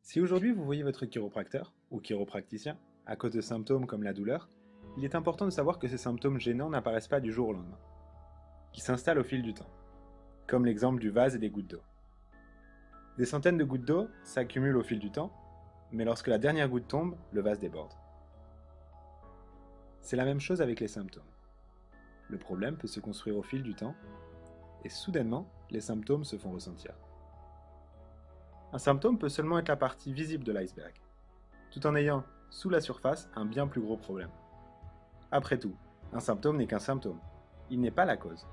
Si aujourd'hui vous voyez votre chiropracteur ou chiropracticien à cause de symptômes comme la douleur, il est important de savoir que ces symptômes gênants n'apparaissent pas du jour au lendemain, qu'ils s'installent au fil du temps, comme l'exemple du vase et des gouttes d'eau. Des centaines de gouttes d'eau s'accumulent au fil du temps, mais lorsque la dernière goutte tombe, le vase déborde. C'est la même chose avec les symptômes. Le problème peut se construire au fil du temps, et soudainement, les symptômes se font ressentir. Un symptôme peut seulement être la partie visible de l'iceberg, tout en ayant, sous la surface, un bien plus gros problème. Après tout, un symptôme n'est qu'un symptôme. Il n'est pas la cause.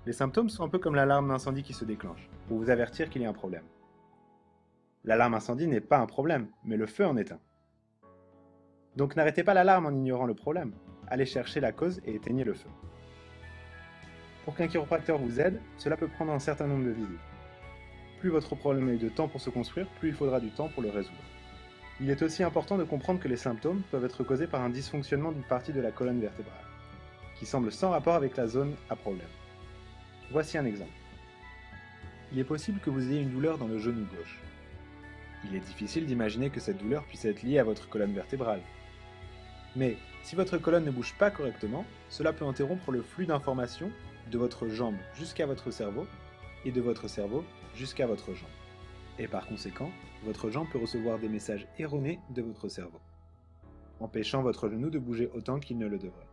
Les symptômes sont un peu comme l'alarme d'incendie qui se déclenche, pour vous avertir qu'il y a un problème. L'alarme incendie n'est pas un problème, mais le feu en est un. Donc n'arrêtez pas l'alarme en ignorant le problème. Allez chercher la cause et éteignez le feu. Pour qu'un chiropracteur vous aide, cela peut prendre un certain nombre de visites. Plus votre problème a eu de temps pour se construire, plus il faudra du temps pour le résoudre. Il est aussi important de comprendre que les symptômes peuvent être causés par un dysfonctionnement d'une partie de la colonne vertébrale, qui semble sans rapport avec la zone à problème. Voici un exemple. Il est possible que vous ayez une douleur dans le genou gauche. Il est difficile d'imaginer que cette douleur puisse être liée à votre colonne vertébrale. Mais si votre colonne ne bouge pas correctement, cela peut interrompre le flux d'informations de votre jambe jusqu'à votre cerveau et de votre cerveau jusqu'à votre jambe. Et par conséquent, votre jambe peut recevoir des messages erronés de votre cerveau, empêchant votre genou de bouger autant qu'il ne le devrait.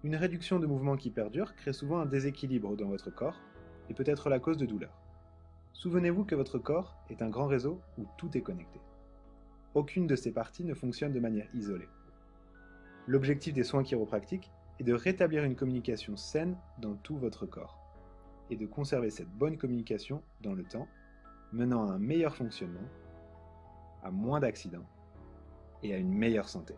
Une réduction de mouvement qui perdure crée souvent un déséquilibre dans votre corps et peut être la cause de douleurs. Souvenez-vous que votre corps est un grand réseau où tout est connecté. Aucune de ces parties ne fonctionne de manière isolée. L'objectif des soins chiropractiques est de rétablir une communication saine dans tout votre corps et de conserver cette bonne communication dans le temps, menant à un meilleur fonctionnement, à moins d'accidents et à une meilleure santé.